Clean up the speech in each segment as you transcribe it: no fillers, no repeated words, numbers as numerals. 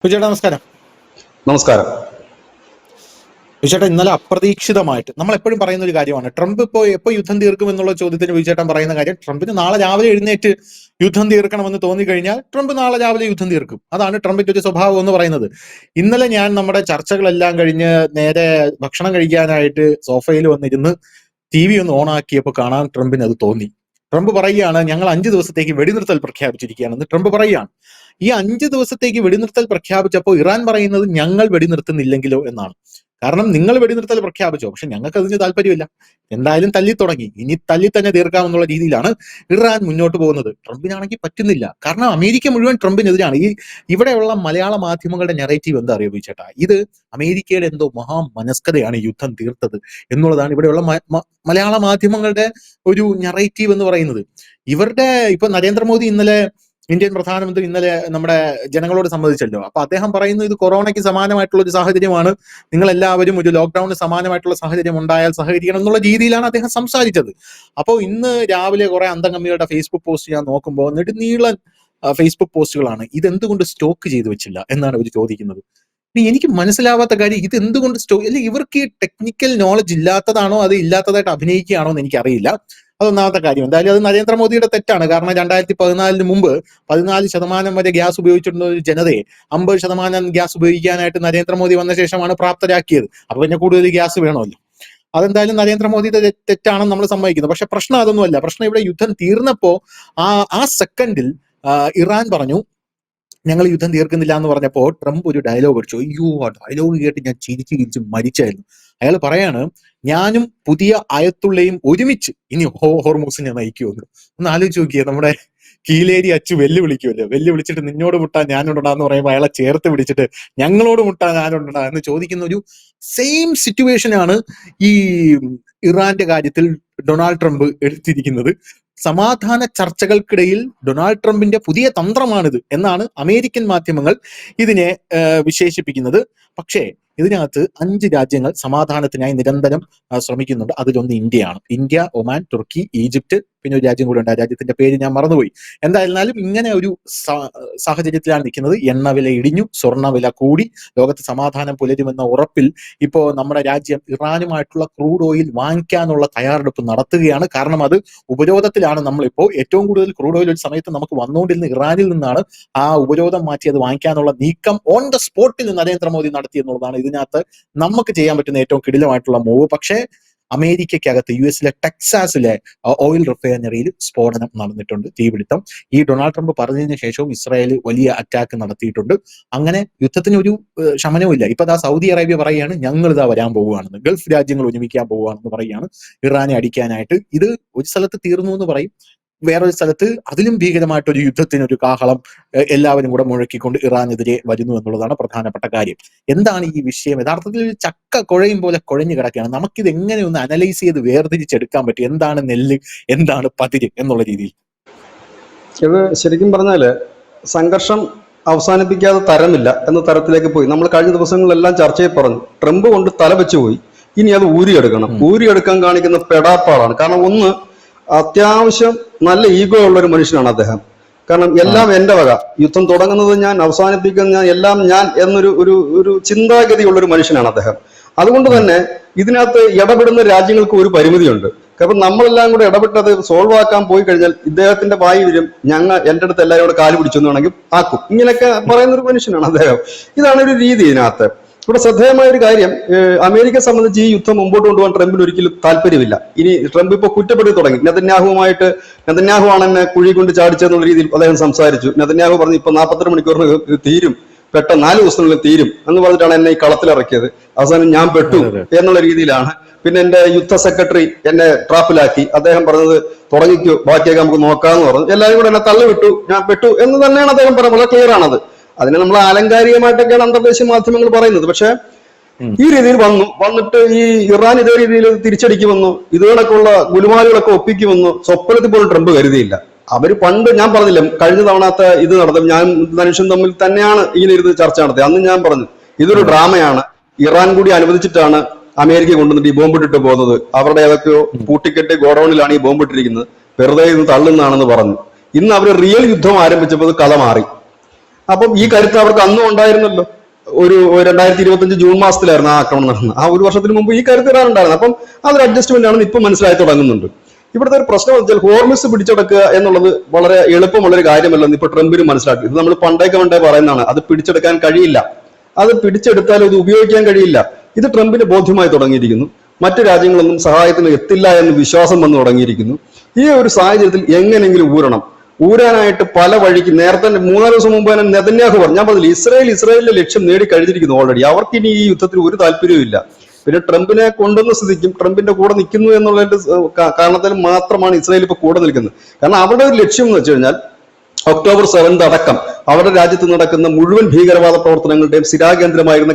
ചേട്ടാ നമസ്കാരം. നമസ്കാരം. ചേട്ടാ, ഇന്നലെ അപ്രതീക്ഷിതമായിട്ട് നമ്മൾ എപ്പോഴും പറയുന്ന ഒരു കാര്യമാണ്, ട്രംപ് എപ്പോ യുദ്ധം തീർക്കും എന്നുള്ള ചോദ്യത്തിന് വിജയേട്ടൻ പറയുന്ന കാര്യം, ട്രംപിന് നാളെ രാവിലെ എഴുന്നേറ്റ് യുദ്ധം തീർക്കണമെന്ന് തോന്നിക്കഴിഞ്ഞാൽ ട്രംപ് നാളെ രാവിലെ യുദ്ധം തീർക്കും. അതാണ് ട്രംപിന്റെ ഒരു സ്വഭാവം എന്ന് പറയുന്നത്. ഇന്നലെ ഞാൻ നമ്മുടെ ചർച്ചകളെല്ലാം കഴിഞ്ഞ് നേരെ ഭക്ഷണം കഴിക്കാനായിട്ട് സോഫയിൽ വന്നിരുന്ന് TV ഒന്ന് ഓണാക്കിയപ്പോൾ കാണാൻ ട്രംപിന് അത് തോന്നി. ട്രംപ് പറയുകയാണ്, ഞങ്ങൾ 5 ദിവസത്തേക്ക് വെടിനിർത്തൽ പ്രഖ്യാപിച്ചിരിക്കുകയാണെന്ന് ട്രംപ് പറയുകയാണ്. ഈ 5 ദിവസത്തേക്ക് വെടിനിർത്തൽ പ്രഖ്യാപിച്ചപ്പോൾ ഇറാൻ പറയുന്നത് ഞങ്ങൾ വെടിനിർത്തുന്നില്ലെങ്കിലോ എന്നാണ്. കാരണം നിങ്ങൾ വെടിനിർത്തൽ പ്രഖ്യാപിച്ചോ, പക്ഷെ ഞങ്ങൾക്ക് അതിന് താല്പര്യമില്ല, എന്തായാലും തല്ലി തുടങ്ങി, ഇനി തല്ലി തന്നെ തീർക്കാമെന്നുള്ള രീതിയിലാണ് ഇറാൻ മുന്നോട്ട് പോകുന്നത്. ട്രംപിനാണെങ്കിൽ പറ്റുന്നില്ല, കാരണം അമേരിക്ക മുഴുവൻ ട്രംപിനെതിരാണ്. ഇവിടെയുള്ള മലയാള മാധ്യമങ്ങളുടെ നെറേറ്റീവ് എന്താ അറിയോ ചേട്ടാ, ഇത് അമേരിക്കയുടെ എന്തോ മഹാമനസ്കതയാണ് ഈ യുദ്ധം തീർത്തത് എന്നുള്ളതാണ് ഇവിടെയുള്ള മലയാള മാധ്യമങ്ങളുടെ ഒരു നെറേറ്റീവ് എന്ന് പറയുന്നത്. ഇവരുടെ ഇപ്പൊ നരേന്ദ്രമോദി ഇന്നലെ, ഇന്ത്യൻ പ്രധാനമന്ത്രി ഇന്നലെ നമ്മുടെ ജനങ്ങളോട് സംവദിച്ചല്ലോ. അപ്പൊ അദ്ദേഹം പറയുന്നു, ഇത് കൊറോണയ്ക്ക് സമാനമായിട്ടുള്ള ഒരു സാഹചര്യമാണ്, നിങ്ങൾ എല്ലാവരും ഒരു ലോക്ക്ഡൌണിന് സമാനമായിട്ടുള്ള സാഹചര്യം ഉണ്ടായാൽ സഹകരിക്കണം എന്നുള്ള രീതിയിലാണ് അദ്ദേഹം സംസാരിച്ചത്. അപ്പോൾ ഇന്ന് രാവിലെ കുറെ അന്തംഗമ്മികളുടെ ഫേസ്ബുക്ക് പോസ്റ്റ് ഞാൻ നോക്കുമ്പോൾ നെടുനീളൻ ഫേസ്ബുക്ക് പോസ്റ്റുകളാണ്. ഇതെന്തുകൊണ്ട് സ്റ്റോക്ക് ചെയ്തു വെച്ചില്ല എന്നാണ് അവർ ചോദിക്കുന്നത്. എനിക്ക് മനസ്സിലാവാത്ത കാര്യം, ഇത് എന്തുകൊണ്ട് അല്ലെ, ഇവർക്ക് ഈ ടെക്നിക്കൽ നോളജ് ഇല്ലാത്തതാണോ അത് ഇല്ലാത്തതായിട്ട് അഭിനയിക്കുകയാണോ എന്ന് എനിക്കറിയില്ല. അതൊന്നാമത്തെ കാര്യം. എന്തായാലും അത് നരേന്ദ്രമോദിയുടെ തെറ്റാണ്. കാരണം 2014 മുമ്പ് 14% വരെ ഗ്യാസ് ഉപയോഗിച്ചിരുന്ന ഒരു ജനതയെ 50% ഗ്യാസ് ഉപയോഗിക്കാനായിട്ട് നരേന്ദ്രമോദി വന്ന ശേഷമാണ് പ്രാപ്തരാക്കിയത്. അപ്പൊ പിന്നെ കൂടുതൽ ഗ്യാസ് വേണമല്ലോ. അതെന്തായാലും നരേന്ദ്രമോദിയുടെ തെറ്റാണെന്ന് നമ്മൾ സമ്മതിക്കുന്നു. പക്ഷെ പ്രശ്നം അതൊന്നുമല്ല. പ്രശ്നം ഇവിടെ യുദ്ധം തീർന്നപ്പോ ആ സെക്കൻഡിൽ ഇറാൻ പറഞ്ഞു ഞങ്ങൾ യുദ്ധം തീർക്കുന്നില്ല എന്ന് പറഞ്ഞപ്പോൾ ട്രംപ് ഒരു ഡയലോഗ് അടിച്ചു. അയ്യോ, ആ ഡയലോഗ് കേട്ട് ഞാൻ ചിരിച്ച് മരിച്ചായിരുന്നു. അയാൾ പറയാണ്, ഞാനും പുതിയ അയത്തുള്ളയും ഒരുമിച്ച് ഇനി ഹോർമൂസിനെ നയിക്കുമെന്ന്. ഒന്ന് ആലോചിച്ച് നോക്കിയേ, നമ്മുടെ കീലേരി അച്ചു വെല്ലുവിളിക്കുമല്ലോ, വെല്ലുവിളിച്ചിട്ട് നിന്നോട് മുട്ടാൻ ഞാനുണ്ടാന്ന് പറയുമ്പോൾ അയാളെ ചേർത്ത് പിടിച്ചിട്ട് ഞങ്ങളോട് മുട്ടാൻ ഞാനുണ്ടാ എന്ന് ചോദിക്കുന്ന ഒരു സെയിം സിറ്റുവേഷൻ ആണ് ഈ ഇറാന്റെ കാര്യത്തിൽ ഡൊണാൾഡ് ട്രംപ് എടുത്തിരിക്കുന്നത്. സമാധാന ചർച്ചകൾക്കിടയിൽ ഡൊണാൾഡ് ട്രംപിന്റെ പുതിയ തന്ത്രമാണിത് എന്നാണ് അമേരിക്കൻ മാധ്യമങ്ങൾ ഇതിനെ വിശേഷിപ്പിക്കുന്നത്. പക്ഷേ ഇതിനകത്ത് 5 രാജ്യങ്ങൾ സമാധാനത്തിനായി നിരന്തരം ശ്രമിക്കുന്നുണ്ട്. അതിലൊന്ന് ഇന്ത്യയാണ്. ഇന്ത്യ, ഒമാൻ, തുർക്കി, ഈജിപ്റ്റ്, പിന്നെ ഒരു രാജ്യം കൂടെ ഉണ്ട്. ആ രാജ്യത്തിന്റെ പേര് ഞാൻ മറന്നുപോയി. എന്തായിരുന്നാലും ഇങ്ങനെ ഒരു സാഹചര്യത്തിലാണ് നിൽക്കുന്നത്. എണ്ണവില ഇടിഞ്ഞു, സ്വർണ്ണവില കൂടി, ലോകത്ത് സമാധാനം പുലരുമെന്ന ഉറപ്പിൽ ഇപ്പോ നമ്മുടെ രാജ്യം ഇറാനുമായിട്ടുള്ള ക്രൂഡ് ഓയിൽ വാങ്ങിക്കാനുള്ള തയ്യാറെടുപ്പ് നടത്തുകയാണ്. കാരണം അത് ഉപരോധത്തിലാണ്. നമ്മളിപ്പോ ഏറ്റവും കൂടുതൽ ക്രൂഡ് ഓയിൽ ഒരു സമയത്ത് നമുക്ക് വന്നുകൊണ്ടിരുന്ന ഇറാനിൽ നിന്നാണ്. ആ ഉപരോധം മാറ്റി അത് വാങ്ങിക്കാനുള്ള നീക്കം ഓൺ ദ സ്പോട്ടിൽ നരേന്ദ്രമോദി നടത്തി എന്നുള്ളതാണ് ഇതിനകത്ത് നമുക്ക് ചെയ്യാൻ പറ്റുന്ന ഏറ്റവും കിടിലമായിട്ടുള്ള മൂവ്. പക്ഷേ അമേരിക്കക്കകത്ത് US-ലെ ടെക്സാസിലെ ഓയിൽ റിഫൈനറിയിൽ സ്ഫോടനം നടന്നിട്ടുണ്ട്, തീപിടുത്തം. ഈ ഡൊണാൾഡ് ട്രംപ് പറഞ്ഞതിന് ശേഷവും ഇസ്രായേൽ വലിയ അറ്റാക്ക് നടത്തിയിട്ടുണ്ട്. അങ്ങനെ യുദ്ധത്തിന് ഒരു ശമനവും ഇല്ല. ഇപ്പൊ സൗദി അറേബ്യ പറയുകയാണ്, ഞങ്ങൾ ഇതാ വരാൻ പോവുകയാണെന്ന്, ഗൾഫ് രാജ്യങ്ങൾ ഒരുമിക്കാൻ പോവുകയാണെന്ന് പറയുകയാണ് ഇറാനെ അടിക്കാനായിട്ട്. ഇത് ഒരു സ്ഥലത്ത് തീർന്നു എന്ന് പറയും, വേറൊരു സ്ഥലത്ത് അതിലും ഭീകരമായിട്ടൊരു യുദ്ധത്തിനൊരു കാഹളം എല്ലാവരും കൂടെ മുഴക്കിക്കൊണ്ട് ഇറാനെതിരെ വരുന്നു എന്നുള്ളതാണ് പ്രധാനപ്പെട്ട കാര്യം. എന്താണ് ഈ വിഷയം? യഥാർത്ഥത്തിൽ ഒരു ചക്ക കുഴയും പോലെ കുഴഞ്ഞു കിടക്കുകയാണ്. നമുക്കിത് എങ്ങനെ ഒന്ന് അനലൈസ് ചെയ്ത് വേർതിരിച്ചെടുക്കാൻ പറ്റും, എന്താണ് നെല്ല്, എന്താണ് പതിര് എന്നുള്ള രീതിയിൽ? ഇത് ശരിക്കും പറഞ്ഞാല് സംഘർഷം അവസാനിപ്പിക്കാതെ തരമില്ല എന്ന തരത്തിലേക്ക് പോയി. നമ്മൾ കഴിഞ്ഞ ദിവസങ്ങളിലെല്ലാം ചർച്ചയിൽ പറഞ്ഞു, ട്രംപ് കൊണ്ട് തല വെച്ച് പോയി, ഇനി അത് ഊരിയെടുക്കണം. ഊരിയെടുക്കാൻ കാണിക്കുന്ന പെടാപ്പാടാണ്. കാരണം ഒന്ന്, അത്യാവശ്യം നല്ല ഈഗോ ഉള്ള ഒരു മനുഷ്യനാണ് അദ്ദേഹം. കാരണം എല്ലാം എന്റെ വക, യുദ്ധം തുടങ്ങുന്നത് ഞാൻ, അവസാനിപ്പിക്കുന്നത് ഞാൻ, എല്ലാം ഞാൻ എന്നൊരു ഒരു ചിന്താഗതിയുള്ള ഒരു മനുഷ്യനാണ് അദ്ദേഹം. അതുകൊണ്ട് തന്നെ ഇതിനകത്ത് ഇടപെടുന്ന രാജ്യങ്ങൾക്ക് ഒരു പരിമിതിയുണ്ട്. കാരണം നമ്മളെല്ലാം കൂടെ ഇടപെട്ടത് സോൾവ് ആക്കാൻ പോയി കഴിഞ്ഞാൽ ഇദ്ദേഹത്തിന്റെ വായി വരും, എന്റെ അടുത്ത് എല്ലാവരും കൂടെ കാല് പിടിച്ചെന്ന് വേണമെങ്കിൽ ആക്കും. ഇങ്ങനെയൊക്കെ പറയുന്ന ഒരു മനുഷ്യനാണ് അദ്ദേഹം. ഇതാണ് ഒരു രീതി ഇതിനകത്ത്. ഇവിടെ ശ്രദ്ധേയമായ ഒരു കാര്യം, അമേരിക്കയെ സംബന്ധിച്ച് ഈ യുദ്ധം മുമ്പോട്ട് കൊണ്ടുപോകാൻ ട്രംപിന് ഒരിക്കലും താല്പര്യമില്ല. ഇനി ട്രംപ് ഇപ്പോൾ കുറ്റപ്പെടുത്തി തുടങ്ങി. നെതന്യാഹു ആണ് എന്നെ കുഴി കൊണ്ട് ചാടിച്ചെന്നുള്ള രീതിയിൽ അദ്ദേഹം സംസാരിച്ചു. നെതന്യാഹു പറഞ്ഞു, ഇപ്പൊ 42 മണിക്കൂറിന് തീരും, പെട്ടെന്ന് 4 ദിവസത്തിനുള്ളിൽ തീരും എന്ന് പറഞ്ഞിട്ടാണ് എന്നെ ഈ കളത്തിലിറക്കിയത്. അവസാനം ഞാൻ പെട്ടു എന്നുള്ള രീതിയിലാണ്. പിന്നെ എന്റെ യുദ്ധ സെക്രട്ടറി എന്നെ ട്രാപ്പിലാക്കി. അദ്ദേഹം പറഞ്ഞത് തുടങ്ങിക്കോ, ബാക്കിയൊക്കെ നമുക്ക് നോക്കാമെന്ന് പറഞ്ഞു. എല്ലാവരും കൂടെ എന്നെ തള്ളിവിട്ടു, ഞാൻ പെട്ടു എന്ന് തന്നെയാണ് അദ്ദേഹം പറഞ്ഞത്. വളരെ ക്ലിയർ ആണത്. അതിനെ നമ്മൾ ആലങ്കാരികമായിട്ടൊക്കെയാണ് അന്തർദേശീയ മാധ്യമങ്ങൾ പറയുന്നത്. പക്ഷെ ഈ രീതിയിൽ വന്നിട്ട് ഈ ഇറാൻ ഇതേ രീതിയിൽ തിരിച്ചടിക്കുമെന്നോ ഇതുകണക്കുള്ള ഗുലുമാലുകളൊക്കെ ഒപ്പിക്കുമെന്നോ സ്വപ്നത്തിൽ പോലും ട്രംപ് കരുതിയില്ല. അവര് പണ്ട്, ഞാൻ പറഞ്ഞില്ല, കഴിഞ്ഞ തവണത്തെ ഇത് നടത്തും, ഞാൻ മനുഷ്യൻ തമ്മിൽ തന്നെയാണ് ഇങ്ങനെ ഇരുന്ന് ചർച്ച നടത്തിയത്. അന്ന് ഞാൻ പറഞ്ഞു, ഇതൊരു ഡ്രാമയാണ്, ഇറാൻ കൂടി അനുവദിച്ചിട്ടാണ് അമേരിക്ക കൊണ്ടുവന്നിട്ട് ഈ ബോംബിട്ടിട്ട് പോകുന്നത്, അവരുടെ ഏതൊക്കെയോ കൂട്ടിക്കെട്ടി ഗോഡൌണിലാണ് ഈ ബോംബിട്ടിരിക്കുന്നത്, വെറുതെ ഇത് തള്ളുന്നതാണെന്ന് പറഞ്ഞു. ഇന്ന് അവർ റിയൽ യുദ്ധം ആരംഭിച്ചപ്പോൾ കഥ മാറി. അപ്പം ഈ കരുത്ത് അവർക്ക് അന്നും ഉണ്ടായിരുന്നല്ലോ. ഒരു 2025 ജൂൺ മാസത്തിലായിരുന്നു ആ ആക്രമണം നടന്നത്. ആ ഒരു വർഷത്തിന് മുമ്പ് ഈ കരുത്ത് ഇറാനുണ്ടായിരുന്നു. അപ്പം അതൊരു അഡ്ജസ്റ്റ്മെന്റ് ആണെന്ന് ഇപ്പൊ മനസ്സിലായി തുടങ്ങുന്നുണ്ട്. ഇവിടുത്തെ ഒരു പ്രശ്നം വെച്ചാൽ ഹോർമിസ് പിടിച്ചെടുക്കുക എന്നുള്ളത് വളരെ എളുപ്പമുള്ളൊരു കാര്യമല്ലെന്ന് ഇപ്പൊ ട്രംപിന് മനസ്സിലാക്കി. ഇത് നമ്മൾ പണ്ടേ പറയുന്നതാണ്. അത് പിടിച്ചെടുക്കാൻ കഴിയില്ല. അത് പിടിച്ചെടുത്താൽ ഇത് ഉപയോഗിക്കാൻ കഴിയില്ല. ഇത് ട്രംപിന് ബോധ്യമായി തുടങ്ങിയിരിക്കുന്നു. മറ്റു രാജ്യങ്ങളൊന്നും സഹായത്തിന് എത്തില്ല എന്ന് വിശ്വാസം വന്നു തുടങ്ങിയിരിക്കുന്നു. ഈ ഒരു സാഹചര്യത്തിൽ എങ്ങനെയെങ്കിലും ഊരാനായിട്ട് പല വഴിക്ക് നേരത്തെ 3 ദിവസം മുമ്പ് തന്നെ നെതന്യാഹു പറഞ്ഞു. ഞാൻ പറഞ്ഞില്ല, ഇസ്രായേലിന്റെ ലക്ഷ്യം നേടിക്കഴിഞ്ഞിരിക്കുന്നു ഓൾറെഡി. അവർക്ക് ഇനി ഈ യുദ്ധത്തിൽ ഒരു താല്പര്യവും ഇല്ല. പിന്നെ ട്രംപിനെ കൊണ്ടുവന്ന സ്ഥിതിക്കും ട്രംപിന്റെ കൂടെ നിൽക്കുന്നു എന്നുള്ളതിന്റെ കാരണത്തിൽ മാത്രമാണ് ഇസ്രായേൽ ഇപ്പൊ കൂടെ നിൽക്കുന്നത്. കാരണം അവരുടെ ഒരു ലക്ഷ്യം എന്ന് വെച്ച് കഴിഞ്ഞാൽ ഒക്ടോബർ 7 അടക്കം അവരുടെ രാജ്യത്ത് നടക്കുന്ന മുഴുവൻ ഭീകരവാദ പ്രവർത്തനങ്ങളുടെയും സ്ഥിരാകേന്ദ്രമായിരുന്ന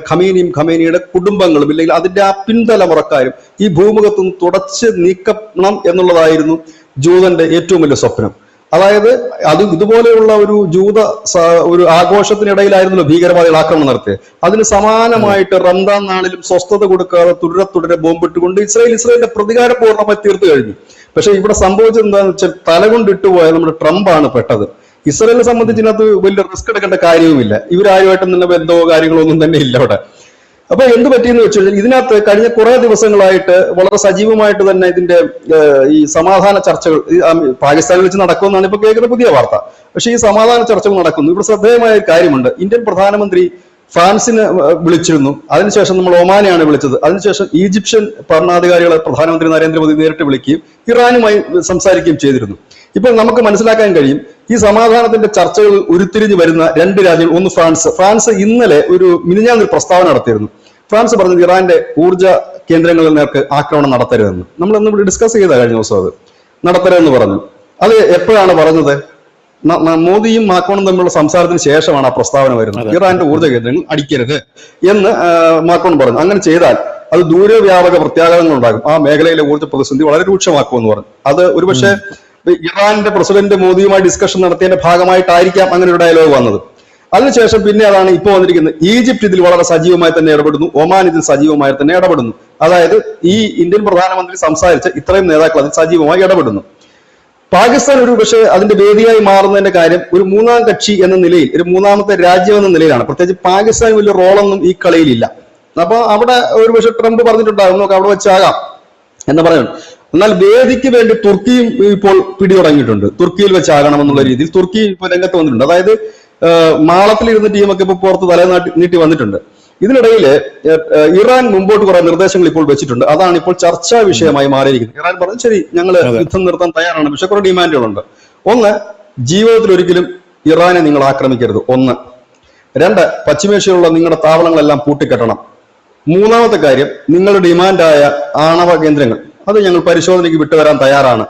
ഖമേനിയുടെ കുടുംബങ്ങളും ഇല്ലെങ്കിൽ അതിന്റെ ആ പിൻതലമുറക്കാരും ഈ ഭൂമുഖത്ത് നിന്ന് തുടച്ച് നീക്കണം എന്നുള്ളതായിരുന്നു ജൂതന്റെ ഏറ്റവും വലിയ സ്വപ്നം. അതായത് ഇതുപോലെയുള്ള ഒരു ആഘോഷത്തിനിടയിലായിരുന്നല്ലോ ഭീകരവാദികൾ ആക്രമണം നടത്തിയത്. അതിന് സമാനമായിട്ട് റംദാൻ നാളിലും സ്വസ്ഥത കൊടുക്കാതെ തുടരെ ബോംബിട്ടുകൊണ്ട് ഇസ്രായേലിന്റെ പ്രതികാരം പൂർണ്ണമായി തീർത്തു കഴിഞ്ഞു. പക്ഷെ ഇവിടെ സംഭവിച്ചത് എന്താണെന്ന് വെച്ചാൽ തലകൊണ്ടിട്ടുപോയ നമ്മുടെ ട്രംപാണ് പെട്ടത്. ഇസ്രായേലിനെ സംബന്ധിച്ച് ഇതിനകത്ത് വലിയ റിസ്ക് എടുക്കേണ്ട കാര്യവുമില്ല. ഇവരാരുമായിട്ടും തന്നെ ബന്ധമോ കാര്യങ്ങളോ ഒന്നും തന്നെ ഇല്ല അവിടെ. അപ്പൊ എന്ത് പറ്റിയെന്ന് വെച്ച് കഴിഞ്ഞാൽ ഇതിനകത്ത് കഴിഞ്ഞ കുറെ ദിവസങ്ങളായിട്ട് വളരെ സജീവമായിട്ട് തന്നെ ഇതിന്റെ ഈ സമാധാന ചർച്ചകൾ പാകിസ്ഥാനിൽ വെച്ച് നടക്കുമെന്നാണ് ഇപ്പൊ കേൾക്കുന്ന പുതിയ വാർത്ത. പക്ഷെ ഈ സമാധാന ചർച്ചകൾ നടക്കുന്നു. ഇവിടെ ശ്രദ്ധേയമായ ഒരു കാര്യമുണ്ട്. ഇന്ത്യൻ പ്രധാനമന്ത്രി ഫ്രാൻസിനെ വിളിച്ചിരുന്നു. അതിനുശേഷം നമ്മൾ ഒമാനെയാണ് വിളിച്ചത്. അതിനുശേഷം ഈജിപ്ഷ്യൻ ഭരണാധികാരികളെ പ്രധാനമന്ത്രി നരേന്ദ്രമോദി നേരിട്ട് വിളിക്കുകയും ഇറാനുമായി സംസാരിക്കുകയും ചെയ്തിരുന്നു. ഇപ്പോൾ നമുക്ക് മനസ്സിലാക്കാൻ കഴിയും ഈ സമാധാനത്തിന്റെ ചർച്ചകൾ ഉരുത്തിരിഞ്ഞു വരുന്ന 2 രാജ്യങ്ങൾ. ഒന്ന് ഫ്രാൻസ് ഇന്നലെ മിനിഞ്ഞാന്നൊരു പ്രസ്താവന നടത്തിയിരുന്നു. ഫ്രാൻസ് പറഞ്ഞത് ഇറാന്റെ ഊർജ്ജ കേന്ദ്രങ്ങളിൽ നേർക്ക് ആക്രമണം നടത്തരുതെന്ന്. നമ്മൾ ഇന്ന് ഡിസ്കസ് ചെയ്ത കഴിഞ്ഞ ദിവസം അത് നടത്തരുതെന്ന് പറഞ്ഞു. അത് എപ്പോഴാണ് പറഞ്ഞത്? മോദിയും മാക്രോണും തമ്മിലുള്ള സംസാരത്തിന് ശേഷമാണ് ആ പ്രസ്താവന വരുന്നത്. ഇറാന്റെ ഊർജ്ജ കേന്ദ്രങ്ങൾ അടിക്കരുത് എന്ന് മാക്രോൺ പറഞ്ഞു. അങ്ങനെ ചെയ്താൽ അത് ദൂരവ്യാപക പ്രത്യാഘാതങ്ങൾ ഉണ്ടാകും. ആ മേഖലയിലെ ഊർജ്ജ പ്രതിസന്ധി വളരെ രൂക്ഷമാക്കുമെന്ന് പറഞ്ഞു. അത് ഒരുപക്ഷെ ഇറാന്റെ പ്രസിഡന്റ് മോദിയുമായി ഡിസ്കഷൻ നടത്തിയതിന്റെ ഭാഗമായിട്ടായിരിക്കാം അങ്ങനെ ഒരു ഡയലോഗ് വന്നത്. അതിനുശേഷം പിന്നെ അതാണ് ഇപ്പോൾ വന്നിരിക്കുന്നത്. ഈജിപ്ത് ഇതിൽ വളരെ സജീവമായി തന്നെ ഇടപെടുന്നു. ഒമാൻ ഇതിൽ സജീവമായി തന്നെ ഇടപെടുന്നു. അതായത് ഈ ഇന്ത്യൻ പ്രധാനമന്ത്രി സംസാരിച്ച ഇത്രയും നേതാക്കൾ അതിൽ സജീവമായി ഇടപെടുന്നു. പാകിസ്ഥാൻ പക്ഷേ അതിന്റെ വേദിയായി മാറുന്നതിന്റെ കാര്യം ഒരു 3ാം കക്ഷി എന്ന നിലയിൽ, ഒരു 3ാമത്തെ രാജ്യം എന്ന നിലയിലാണ്. പ്രത്യേകിച്ച് പാകിസ്ഥാൻ വലിയ റോളൊന്നും ഈ കളിയിലില്ല. അപ്പൊ അവിടെ പക്ഷെ ട്രംപ് പറഞ്ഞിട്ടുണ്ടാകും നമുക്ക് അവിടെ വെച്ചാകാം എന്ന് പറയുന്നു. എന്നാൽ വേദിക്ക് വേണ്ടി തുർക്കിയും ഇപ്പോൾ പിടിതുടങ്ങിയിട്ടുണ്ട്. തുർക്കിയിൽ വെച്ചാകണം എന്നുള്ള രീതിയിൽ തുർക്കി ഇപ്പോൾ രംഗത്ത് വന്നിട്ടുണ്ട്. അതായത് മാളത്തിലിരുന്ന ടീമൊക്കെ ഇപ്പോൾ പുറത്ത് നീട്ടി വന്നിട്ടുണ്ട്. ഇതിനിടയിൽ ഇറാൻ മുമ്പോട്ട് കുറെ നിർദ്ദേശങ്ങൾ ഇപ്പോൾ വെച്ചിട്ടുണ്ട്. അതാണ് ഇപ്പോൾ ചർച്ചാ വിഷയമായി മാറിയിരിക്കുന്നത്. ഇറാൻ പറഞ്ഞു ശരി ഞങ്ങൾ യുദ്ധം നിർത്താൻ തയ്യാറാണ്, പക്ഷെ കുറെ ഡിമാൻഡുകളുണ്ട്. ഒന്ന്, ജീവിതത്തിൽ ഒരിക്കലും ഇറാനെ നിങ്ങൾ ആക്രമിക്കരുത്. 1. 2, പശ്ചിമേഷ്യയിലുള്ള നിങ്ങളുടെ താവളങ്ങളെല്ലാം പൂട്ടിക്കെട്ടണം. 3ാമത്തെ കാര്യം, നിങ്ങളുടെ ഡിമാൻഡായ ആണവ കേന്ദ്രങ്ങൾ അത് ഞങ്ങൾ പരിശോധനയ്ക്ക് വിട്ടുവരാൻ തയ്യാറാണ്.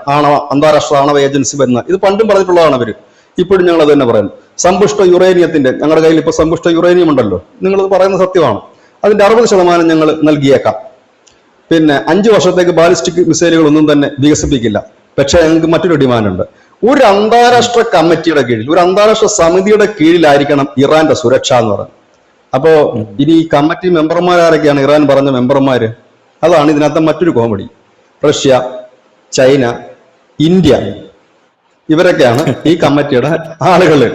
അന്താരാഷ്ട്ര ആണവ ഏജൻസി വരുന്ന ഇത് പണ്ടും പറഞ്ഞിട്ടുള്ളതാണ് അവര്, ഇപ്പോഴും ഞങ്ങൾ അത് തന്നെ പറയുന്നു. സമ്പുഷ്ട യുറേനിയത്തിന്റെ ഞങ്ങളുടെ കയ്യിൽ ഇപ്പൊ സമ്പുഷ്ട യുറേനിയം ഉണ്ടല്ലോ, നിങ്ങളത് പറയുന്ന സത്യമാണ്. അതിന്റെ 60% ഞങ്ങൾ നൽകിയേക്കാം. പിന്നെ 5 വർഷത്തേക്ക് ബാലിസ്റ്റിക് മിസൈലുകൾ ഒന്നും തന്നെ വികസിപ്പിക്കില്ല. പക്ഷെ ഞങ്ങൾക്ക് മറ്റൊരു ഡിമാൻഡ് ഉണ്ട്. ഒരു അന്താരാഷ്ട്ര കമ്മിറ്റിയുടെ കീഴിൽ, ഒരു അന്താരാഷ്ട്ര സമിതിയുടെ കീഴിലായിരിക്കണം ഇറാന്റെ സുരക്ഷ എന്ന് പറയുന്നത്. അപ്പോ ഇനി ഈ കമ്മിറ്റി മെമ്പർമാരൊക്കെയാണ് ഇറാൻ പറഞ്ഞ മെമ്പർമാര്. അതാണ് ഇതിനകത്ത് മറ്റൊരു കോമഡി. റഷ്യ, ചൈന, ഇന്ത്യ ഇവരൊക്കെയാണ് ഈ കമ്മിറ്റിയുടെ ആളുകള്.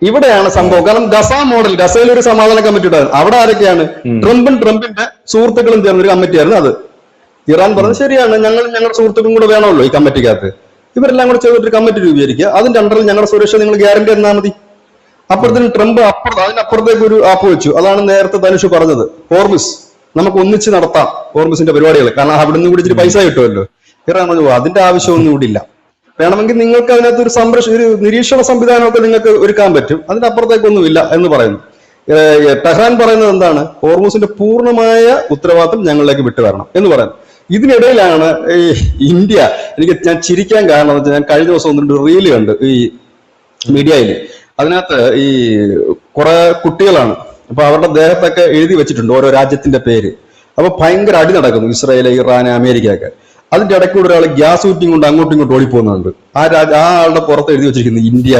ഇവിടെയാണ് സംഭവം. കാരണം ഗസയിൽ ഒരു സമാധാന കമ്മിറ്റി ഉണ്ടായിരുന്നു. അവിടെ ആരൊക്കെയാണ്? ട്രംപിന്റെ സുഹൃത്തുക്കളും ചേർന്ന ഒരു കമ്മിറ്റിയായിരുന്നു അത്. ഇറാൻ പറഞ്ഞത് ശരിയാണ്, ഞങ്ങളുടെ സുഹൃത്തുക്കളും കൂടെ വേണമല്ലോ ഈ കമ്മിറ്റിക്കകത്ത്. ഇവരെല്ലാം കൂടെ ചെയ്തിട്ട് കമ്മിറ്റി രൂപീകരിക്കുക. അതിന്റെ അണ്ടറിൽ ഞങ്ങളുടെ സുരക്ഷ നിങ്ങൾ ഗ്യാരണ്ടി തന്നാൽ മതി. അപ്പുറത്തിന് ട്രംപ് അതിനപ്പുറത്തേക്ക് ഒരു ആപ്പ് വെച്ചു. അതാണ് നേരത്തെ ധനുഷ് പറഞ്ഞത്, ഹോർമിസ് നമുക്ക് ഒന്നിച്ച് നടത്താം ഹോർമിസിന്റെ പരിപാടികൾ. കാരണം അവിടെ നിന്ന് കൂടി ഇച്ചിരി പൈസ കിട്ടുമല്ലോ. ഇറാൻ പറഞ്ഞു അതിന്റെ ആവശ്യമൊന്നും ഇവിടെ ഇല്ല. വേണമെങ്കിൽ നിങ്ങൾക്ക് അതിനകത്ത് ഒരു നിരീക്ഷണ സംവിധാനമൊക്കെ നിങ്ങൾക്ക് ഒരുക്കാൻ പറ്റും, അതിന്റെ അപ്പുറത്തേക്കൊന്നുമില്ല എന്ന് പറയുന്നു. ടെഹ്റാൻ പറയുന്നത് എന്താണ്? ഹോർമൂസിന്റെ പൂർണ്ണമായ ഉത്തരവാദിത്വം ഞങ്ങളിലേക്ക് വിട്ടുവരണം എന്ന് പറയുന്നു. ഇതിനിടയിലാണ് ഈ ഇന്ത്യ, ഞാൻ ചിരിക്കാൻ കാരണം എന്ന് വെച്ചാൽ ഞാൻ കഴിഞ്ഞ ദിവസം 1-2 റീല് കണ്ട് ഈ മീഡിയയിൽ. അതിനകത്ത് ഈ കുറെ കുട്ടികളാണ്, അപ്പൊ അവരുടെ ദേഹത്തൊക്കെ എഴുതി വെച്ചിട്ടുണ്ട് ഓരോ രാജ്യത്തിന്റെ പേര്. അപ്പൊ ഭയങ്കര അടി നടക്കുന്നു, ഇസ്രായേൽ, ഇറാൻ, അമേരിക്കയൊക്കെ. അതിന്റെ ഇടയ്ക്കൂടെ ഒരാൾ ഗ്യാസ് ഊറ്റിയും കൊണ്ട് അങ്ങോട്ടും ഇങ്ങോട്ടും ഓടിപ്പോകുന്നുണ്ട്. ആ ആളുടെ പുറത്ത് എഴുതി വെച്ചിരിക്കുന്നത് ഇന്ത്യ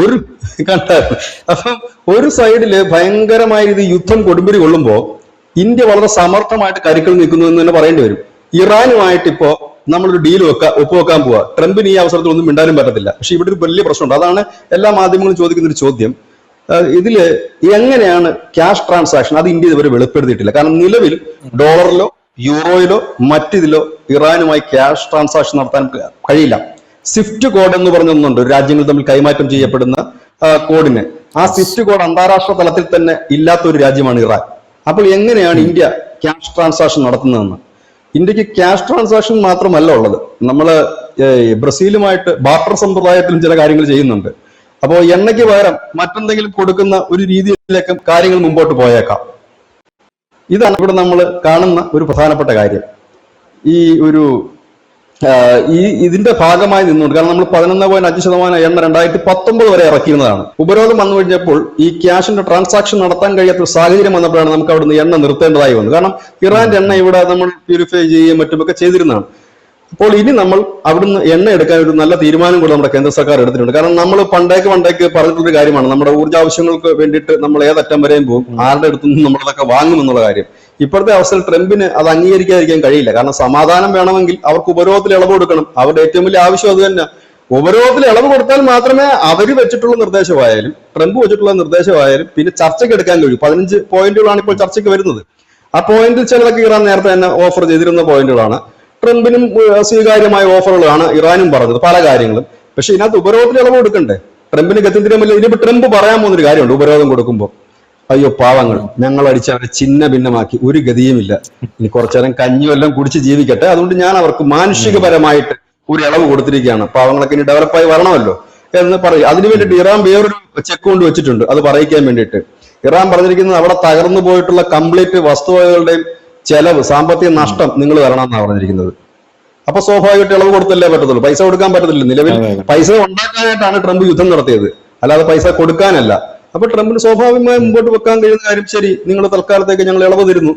ഒരു കണ്ടായിരുന്നു. അപ്പം ഒരു സൈഡില് ഭയങ്കരമായ ഇത് യുദ്ധം കൊടുമ്പിരി കൊള്ളുമ്പോ ഇന്ത്യ വളരെ സമർത്ഥമായിട്ട് കരുക്കൾ നിൽക്കുന്നു എന്ന് തന്നെ പറയേണ്ടി വരും. ഇറാനുമായിട്ട് ഇപ്പോ നമ്മളൊരു ഡീൽ ഒപ്പുവെക്കാൻ പോവാ. ട്രംപിന് ഈ അവസരത്തിൽ ഒന്നും മിണ്ടാനും പറ്റത്തില്ല. പക്ഷെ ഇവിടെ ഒരു വലിയ പ്രശ്നമുണ്ട്. അതാണ് എല്ലാ മാധ്യമങ്ങളും ചോദിക്കുന്ന ഒരു ചോദ്യം. ഇതില് എങ്ങനെയാണ് ക്യാഷ് ട്രാൻസാക്ഷൻ, അത് ഇന്ത്യ ഇതുവരെ വെളിപ്പെടുത്തിയിട്ടില്ല. കാരണം നിലവിൽ ഡോളറിലോ യൂറോയിലോ മറ്റിതിലോ ഇറാനുമായി ക്യാഷ് ട്രാൻസാക്ഷൻ നടത്താൻ കഴിയില്ല. സ്വിഫ്റ്റ് കോഡ് എന്ന് പറഞ്ഞൊന്നുണ്ട്, രാജ്യങ്ങൾ തമ്മിൽ കൈമാറ്റം ചെയ്യപ്പെടുന്ന കോഡിന്. ആ സ്വിഫ്റ്റ് കോഡ് അന്താരാഷ്ട്ര തലത്തിൽ തന്നെ ഇല്ലാത്ത ഒരു രാജ്യമാണ് ഇറാൻ. അപ്പോൾ എങ്ങനെയാണ് ഇന്ത്യ ക്യാഷ് ട്രാൻസാക്ഷൻ നടത്തുന്നതെന്ന്? ഇന്ത്യക്ക് ക്യാഷ് ട്രാൻസാക്ഷൻ മാത്രമല്ല ഉള്ളത്, നമ്മള് ബ്രസീലുമായിട്ട് ബാർട്ടർ സമ്പ്രദായത്തിലും ചില കാര്യങ്ങൾ ചെയ്യുന്നുണ്ട്. അപ്പോൾ എണ്ണയ്ക്ക് പകരം മറ്റെന്തെങ്കിലും കൊടുക്കുന്ന ഒരു രീതിയിലേക്ക് കാര്യങ്ങൾ മുമ്പോട്ട് പോയേക്കാം. ഇതാണ് ഇവിടെ നമ്മൾ കാണുന്ന ഒരു പ്രധാനപ്പെട്ട കാര്യം. ഇതിന്റെ ഭാഗമായി നിന്നുകൊണ്ട്, കാരണം നമ്മൾ 11.5% എണ്ണ 2019 വരെ ഇറക്കിയിരുന്നതാണ്. ഉപരോധം വന്നു കഴിഞ്ഞപ്പോൾ ഈ ക്യാഷിന്റെ ട്രാൻസാക്ഷൻ നടത്താൻ കഴിയാത്ത ഒരു സാഹചര്യം വന്നപ്പോഴാണ് നമുക്ക് അവിടുന്ന് എണ്ണ നിർത്തേണ്ടതായി വന്നത്. കാരണം ഇറാന്റെ എണ്ണ ഇവിടെ നമ്മൾ പ്യൂരിഫൈ ചെയ്യുകയും മറ്റുമൊക്കെ ചെയ്തിരുന്നതാണ്. അപ്പോൾ ഇനി നമ്മൾ അവിടുന്ന് എണ്ണ എടുക്കാൻ ഒരു നല്ല തീരുമാനം കൂടെ നമ്മുടെ കേന്ദ്ര സർക്കാർ എടുത്തിട്ടുണ്ട്. കാരണം നമ്മൾ പണ്ടേക്ക് പറഞ്ഞിട്ടുള്ളൊരു കാര്യമാണ്, നമ്മുടെ ഊർജ്ജാവശ്യങ്ങൾക്ക് വേണ്ടിയിട്ട് നമ്മൾ ഏതറ്റം വരെയും പോകും, ആരുടെ അടുത്തുനിന്നും നമ്മളതൊക്കെ വാങ്ങും എന്നുള്ള കാര്യം. ഇപ്പോഴത്തെ അവസ്ഥയിൽ ട്രംപിന് അത് അംഗീകരിക്കാതിരിക്കാൻ കഴിയില്ല. കാരണം സമാധാനം വേണമെങ്കിൽ അവർക്ക് ഉപരോധത്തിൽ ഇളവ് കൊടുക്കണം. അവരുടെ ഏറ്റവും വലിയ ആവശ്യം അത് തന്നെ. ഉപരോധത്തിൽ ഇളവ് കൊടുത്താൽ മാത്രമേ അവർ വെച്ചിട്ടുള്ള നിർദ്ദേശമായാലും ട്രംപ് വെച്ചിട്ടുള്ള നിർദ്ദേശമായാലും പിന്നെ ചർച്ചയ്ക്ക് എടുക്കാൻ കഴിയും. 15 പോയിന്റുകളാണ് ഇപ്പോൾ ചർച്ചയ്ക്ക് വരുന്നത്. ആ പോയിന്റിൽ ചിലതൊക്കെ ഇറാൻ നേരത്തെ തന്നെ ഓഫർ ചെയ്തിരുന്ന പോയിന്റുകളാണ്. ട്രംപിനും സ്വീകാര്യമായ ഓഫറുകളാണ് ഇറാനും പറഞ്ഞത് പല കാര്യങ്ങളും. പക്ഷെ ഇതിനകത്ത് ഉപരോധത്തിൽ ഇളവ് കൊടുക്കണ്ടേ? ട്രംപിന് ഗത്യന്തരമില്ല. ഇനിയിപ്പോ ട്രംപ് പറയാൻ പോകുന്നൊരു കാര്യമുണ്ട് ഉപരോധം കൊടുക്കുമ്പോൾ, അയ്യോ പാവങ്ങൾ, ഞങ്ങൾ അടിച്ച് അവരെ ചിന്ന ഭിന്നമാക്കി, ഒരു ഗതിയുമില്ല, ഇനി കുറച്ചു നേരം കഞ്ഞിയെല്ലാം കുടിച്ച് ജീവിക്കട്ടെ, അതുകൊണ്ട് ഞാൻ അവർക്ക് മാനുഷികപരമായിട്ട് ഒരു ഇളവ് കൊടുത്തിരിക്കുകയാണ്, പാവങ്ങളൊക്കെ ഇനി ഡെവലപ്പായി വരണമല്ലോ എന്ന് പറയും. അതിനു വേണ്ടിയിട്ട് ഇറാൻ വേറൊരു ചെക്ക് കൊണ്ട് വെച്ചിട്ടുണ്ട്, അത് പറയിക്കാൻ വേണ്ടിയിട്ട്. ഇറാൻ പറഞ്ഞിരിക്കുന്നത് അവിടെ തകർന്നു പോയിട്ടുള്ള കംപ്ലീറ്റ് വസ്തുവകകളുടെയും ചെലവ്, സാമ്പത്തിക നഷ്ടം നിങ്ങൾ തരണമെന്നാണ് പറഞ്ഞിരിക്കുന്നത്. അപ്പൊ സ്വാഭാവികമായിട്ട് ഇളവ് കൊടുത്തല്ലേ പറ്റത്തുള്ളൂ, പൈസ കൊടുക്കാൻ പറ്റത്തില്ല. നിലവിൽ പൈസ ഉണ്ടാക്കാനായിട്ടാണ് ട്രംപ് യുദ്ധം നടത്തിയത്, അല്ലാതെ പൈസ കൊടുക്കാനല്ല. അപ്പൊ ട്രംപിന് സ്വാഭാവികമായി മുമ്പോട്ട് വെക്കാൻ കഴിയുന്ന കാര്യം, ശരി നിങ്ങൾ തൽക്കാലത്തേക്ക് ഞങ്ങൾ ഇളവ് തരുന്നു,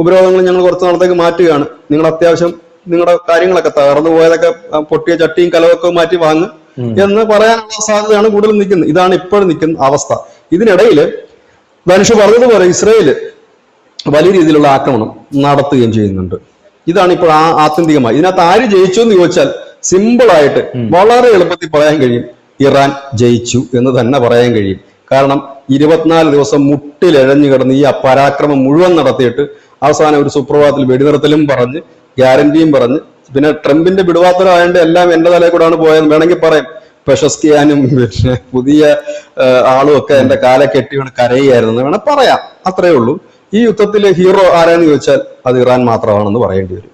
ഉപരോധങ്ങൾ ഞങ്ങൾ കുറച്ച് നാളത്തേക്ക് മാറ്റുകയാണ്, നിങ്ങൾ അത്യാവശ്യം നിങ്ങളുടെ കാര്യങ്ങളൊക്കെ തകർന്നു പോയതൊക്കെ പൊട്ടിയ ചട്ടിയും കലവൊക്കെ മാറ്റി വാങ്ങും എന്ന് പറയാനുള്ള സാധ്യതയാണ് കൂടുതൽ നിൽക്കുന്നത്. ഇതാണ് ഇപ്പോഴും നിൽക്കുന്ന അവസ്ഥ. ഇതിനിടയിൽ ധനുഷ് പറഞ്ഞതുപോലെ ഇസ്രയേല് വലിയ രീതിയിലുള്ള ആക്രമണം നടത്തുകയും ചെയ്യുന്നുണ്ട്. ഇതാണ് ഇപ്പോൾ ആത്യന്തികമായി. ഇതിനകത്ത് ആര് ജയിച്ചു എന്ന് ചോദിച്ചാൽ സിമ്പിളായിട്ട് വളരെ എളുപ്പത്തിൽ പറയാൻ കഴിയും, ഇറാൻ ജയിച്ചു എന്ന് തന്നെ പറയാൻ കഴിയും. കാരണം 24 ദിവസം മുട്ടിലെഴഞ്ഞു കിടന്ന് ഈ പരാക്രമം മുഴുവൻ നടത്തിയിട്ട് അവസാനം ഒരു സുപ്രഭാതത്തിൽ വെടിനിർത്തലും പറഞ്ഞ് ഗ്യാരണ്ടിയും പറഞ്ഞ്, പിന്നെ ട്രംപിന്റെ പിടുവാത്തരായതുകൊണ്ട് എല്ലാം എന്റെ തലയിൽ കൂടാണ് പോയെന്ന് വേണമെങ്കിൽ പറയാം. പെഷസ്കിയാനും പിന്നെ പുതിയ ആളും ഒക്കെ എന്റെ കാലെ കെട്ടി വീണ് കരയുകയായിരുന്നു വേണം പറയാം. അത്രയേ ഉള്ളൂ. ഈ യുദ്ധത്തിലെ ഹീറോ ആരാന്ന് ചോദിച്ചാൽ അത് ഇറാൻ മാത്രമാണെന്ന് പറയേണ്ടി വരും.